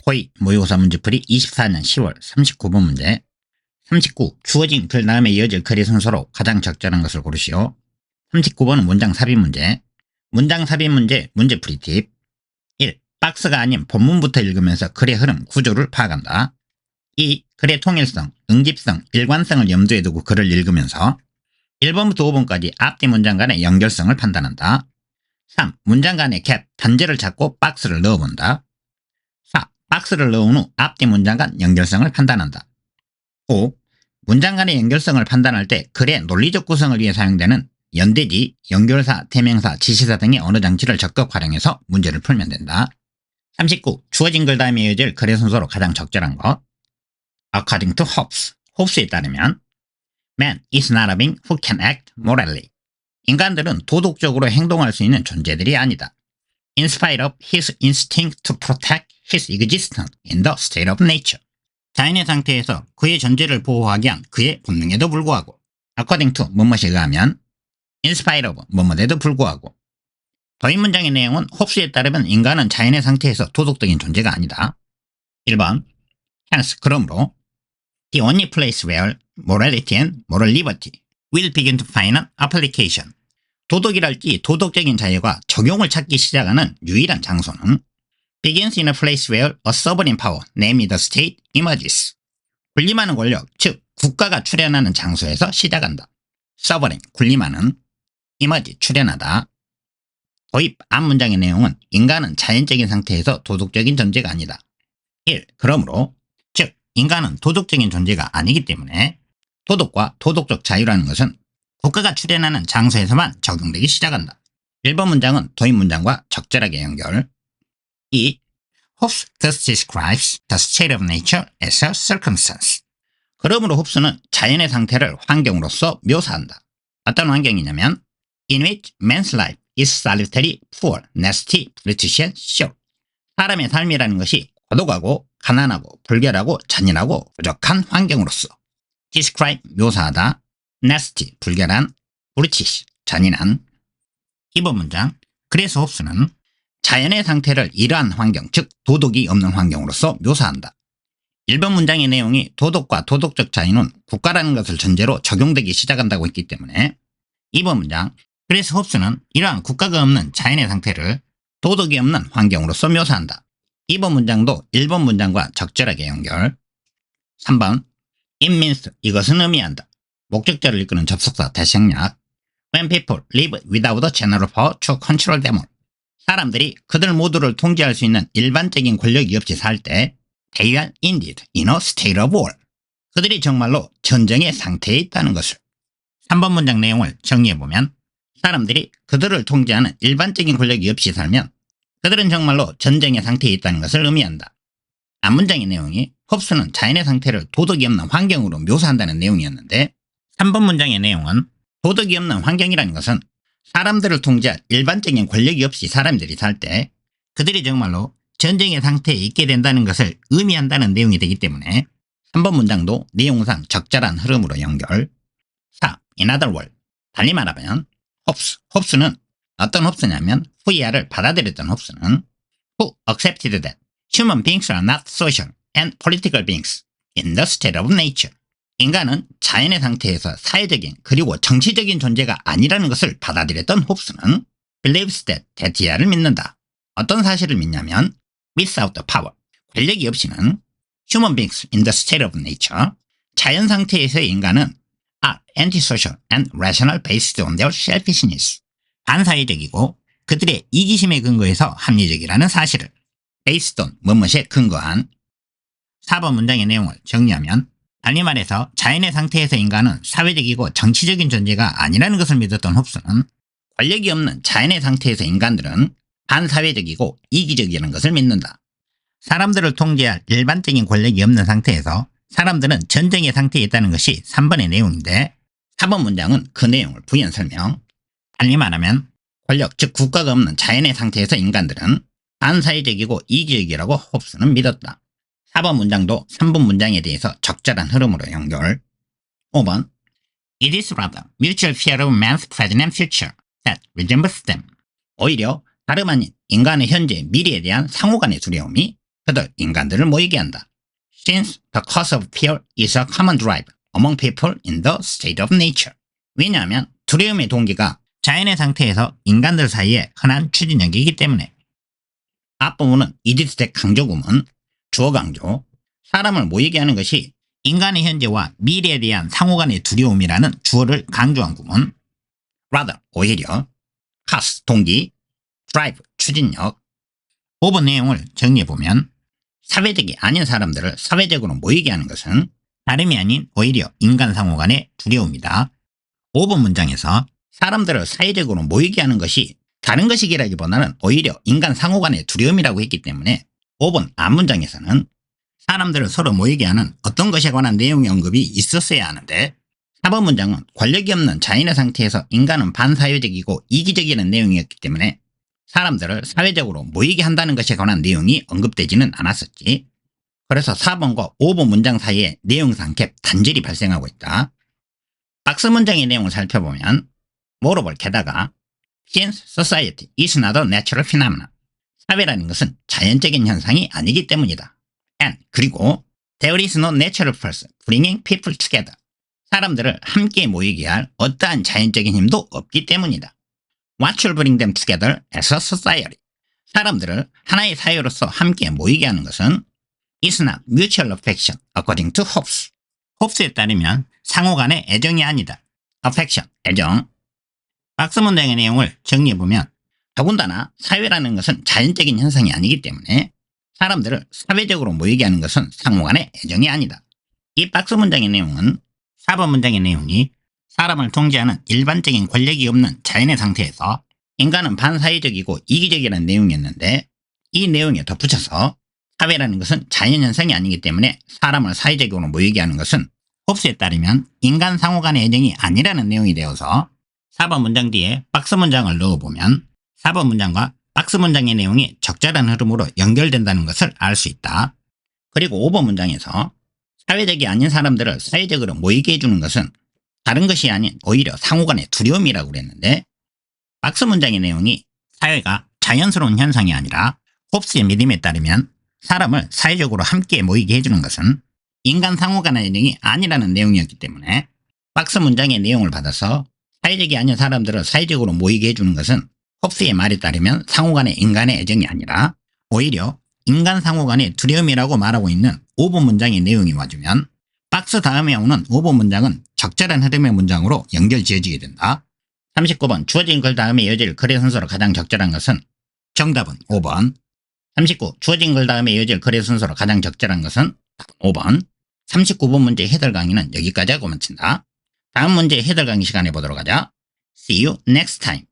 토익 모의고사 문제풀이 24년 10월 39번 문제. 39. 주어진 글 다음에 이어질 글의 순서로 가장 적절한 것을 고르시오. 39번은 문장 삽입 문제. 문장 삽입 문제 문제풀이 팁. 1. 박스가 아닌 본문부터 읽으면서 글의 흐름, 구조를 파악한다. 2. 글의 통일성, 응집성, 일관성을 염두에 두고 글을 읽으면서 1번부터 5번까지 앞뒤 문장 간의 연결성을 판단한다. 3. 문장 간의 갭, 단절을 찾고 박스를 넣어본다. 4. 박스를 넣은 후 앞뒤 문장 간 연결성을 판단한다. 5. 문장 간의 연결성을 판단할 때 글의 논리적 구성을 위해 사용되는 연대지, 연결사, 대명사, 지시사 등의 언어 장치를 적극 활용해서 문제를 풀면 된다. 39. 주어진 글 다음에 이어질 글의 순서로 가장 적절한 것. According to Hobbes, 홉스에 따르면 Man is not a being who can act morally. 인간들은 도덕적으로 행동할 수 있는 존재들이 아니다. In spite of his instinct to protect his existence in the state of nature. 자연의 상태에서 그의 존재를 보호하기 위한 그의 본능에도 불구하고 according to 뭐뭐에 의하면 in spite of 뭐뭐에도 불구하고. 더인 문장의 내용은 홉스에 따르면 인간은 자연의 상태에서 도덕적인 존재가 아니다. 1번 hence 그러므로 the only place where morality and moral liberty will begin to find an application. 도덕이랄지 도덕적인 자유가 적용을 찾기 시작하는 유일한 장소는 begins in a place where a sovereign power, namely the state, emerges. 군림하는 권력, 즉 국가가 출현하는 장소에서 시작한다. sovereign, 군림하는, emerge, 출현하다. 도입, 앞 문장의 내용은 인간은 자연적인 상태에서 도덕적인 존재가 아니다. 1. 그러므로, 즉 인간은 도덕적인 존재가 아니기 때문에 도덕과 도덕적 자유라는 것은 국가가 출현하는 장소에서만 적용되기 시작한다. 1번 문장은 도입 문장과 적절하게 연결. 2. Hobbes thus describes the state of nature as a circumstance. 그러므로 홉스는 자연의 상태를 환경으로서 묘사한다. 어떤 환경이냐면 In which man's life is solitary, poor, nasty, brutish and short. 사람의 삶이라는 것이 고독하고 가난하고 불결하고 잔인하고 부족한 환경으로서 describe, 묘사하다. nasty, 불결한, brutish, 잔인한. 2번 문장, 그래서 홉스는 자연의 상태를 이러한 환경, 즉 도덕이 없는 환경으로서 묘사한다. 1번 문장의 내용이 도덕과 도덕적 자유는 국가라는 것을 전제로 적용되기 시작한다고 했기 때문에 2번 문장, 그래서 홉스는 이러한 국가가 없는 자연의 상태를 도덕이 없는 환경으로서 묘사한다. 2번 문장도 1번 문장과 적절하게 연결. 3번, it means, 이것은 의미한다. 목적절을 이끄는 접속사 대시형약. When people live without a general power to control them all. 사람들이 그들 모두를 통제할 수 있는 일반적인 권력이 없이 살 때 they are indeed in a state of war. 그들이 정말로 전쟁의 상태에 있다는 것을. 3번 문장 내용을 정리해보면 사람들이 그들을 통제하는 일반적인 권력이 없이 살면 그들은 정말로 전쟁의 상태에 있다는 것을 의미한다. 앞 문장의 내용이 홉스는 자연의 상태를 도덕이 없는 환경으로 묘사한다는 내용이었는데 3번 문장의 내용은 도덕이 없는 환경이라는 것은 사람들을 통제할 일반적인 권력이 없이 사람들이 살 때 그들이 정말로 전쟁의 상태에 있게 된다는 것을 의미한다는 내용이 되기 때문에 3번 문장도 내용상 적절한 흐름으로 연결. 4. In other words, 달리 말하면 홉스는 어떤 홉스냐면 후이아를 받아들였던 홉스는 who accepted that human beings are not social and political beings in the state of nature. 인간은 자연의 상태에서 사회적인 그리고 정치적인 존재가 아니라는 것을 받아들였던 홉스는 believes that 대티아를 믿는다. 어떤 사실을 믿냐면 without the power, 권력이 없이는 human beings in the state of nature, 자연 상태에서의 인간은 are antisocial and rational based on their selfishness. 반사회적이고 그들의 이기심에 근거해서 합리적이라는 사실을 based on 뭐뭐에 근거한. 4번 문장의 내용을 정리하면 달리 말해서 자연의 상태에서 인간은 사회적이고 정치적인 존재가 아니라는 것을 믿었던 홉스는 권력이 없는 자연의 상태에서 인간들은 반사회적이고 이기적이라는 것을 믿는다. 사람들을 통제할 일반적인 권력이 없는 상태에서 사람들은 전쟁의 상태에 있다는 것이 3번의 내용인데 4번 문장은 그 내용을 부연 설명. 달리 말하면 권력, 즉 국가가 없는 자연의 상태에서 인간들은 반사회적이고 이기적이라고 홉스는 믿었다. 4번 문장도 3번 문장에 대해서 적절한 흐름으로 연결. 5번, It is rather mutual fear of man's present and future that resembles them. 오히려 다름 아닌 인간의 현재, 미래에 대한 상호간의 두려움이 그들 인간들을 모이게 한다. Since the cause of fear is a common drive among people in the state of nature. 왜냐하면 두려움의 동기가 자연의 상태에서 인간들 사이에 흔한 추진력이기 때문에. 앞부분은 이디스텍 강조구문, 주어 강조, 사람을 모이게 하는 것이 인간의 현재와 미래에 대한 상호간의 두려움이라는 주어를 강조한 구문. rather, 오히려, cause, 동기, drive, 추진력. 5번 내용을 정리해보면 사회적이 아닌 사람들을 사회적으로 모이게 하는 것은 다름이 아닌 오히려 인간 상호간의 두려움이다. 5번 문장에서 사람들을 사회적으로 모이게 하는 것이 다른 것이기라기보다는 오히려 인간 상호간의 두려움이라고 했기 때문에 5번 앞문장에서는 사람들을 서로 모이게 하는 어떤 것에 관한 내용의 언급이 있었어야 하는데 4번 문장은 권력이 없는 자연의 상태에서 인간은 반사회적이고 이기적이라는 내용이었기 때문에 사람들을 사회적으로 모이게 한다는 것에 관한 내용이 언급되지는 않았었지. 그래서 4번과 5번 문장 사이에 내용상 갭 단절이 발생하고 있다. 박스 문장의 내용을 살펴보면 모로볼 게다가 Since society is not a natural phenomenon. 사회라는 것은 자연적인 현상이 아니기 때문이다. And 그리고 there is no natural force bringing people together. 사람들을 함께 모이게 할 어떠한 자연적인 힘도 없기 때문이다. What should bring them together as a society? 사람들을 하나의 사회로서 함께 모이게 하는 것은 is not mutual affection according to Hobbes. 홉스에 따르면 상호 간의 애정이 아니다. affection, 애정. 박스 문장의 내용을 정리해보면 더군다나 사회라는 것은 자연적인 현상이 아니기 때문에 사람들을 사회적으로 모이게 하는 것은 상호 간의 애정이 아니다. 이 박스 문장의 내용은 4번 문장의 내용이 사람을 통제하는 일반적인 권력이 없는 자연의 상태에서 인간은 반사회적이고 이기적이라는 내용이었는데 이 내용에 덧붙여서 사회라는 것은 자연현상이 아니기 때문에 사람을 사회적으로 모이게 하는 것은 홉스에 따르면 인간 상호 간의 애정이 아니라는 내용이 되어서 4번 문장 뒤에 박스 문장을 넣어보면 4번 문장과 박스 문장의 내용이 적절한 흐름으로 연결된다는 것을 알 수 있다. 그리고 5번 문장에서 사회적이 아닌 사람들을 사회적으로 모이게 해주는 것은 다른 것이 아닌 오히려 상호 간의 두려움이라고 그랬는데 박스 문장의 내용이 사회가 자연스러운 현상이 아니라 홉스의 믿음에 따르면 사람을 사회적으로 함께 모이게 해주는 것은 인간 상호 간의 애정이 아니라는 내용이었기 때문에 박스 문장의 내용을 받아서 사회적이 아닌 사람들을 사회적으로 모이게 해주는 것은 홉스의 말에 따르면 상호 간의 인간의 애정이 아니라 오히려 인간 상호 간의 두려움이라고 말하고 있는 5번 문장의 내용이 와주면 박스 다음에 오는 5번 문장은 적절한 흐름의 문장으로 연결 지어지게 된다. 39번 주어진 글 다음에 이어질 글의 순서로 가장 적절한 것은 정답은 5번. 39. 주어진 글 다음에 이어질 글의 순서로 가장 적절한 것은 5번. 39번 문제 해설 강의는 여기까지 하고 마친다. 다음 문제 해설 강의 시간에 보도록 하자. See you next time.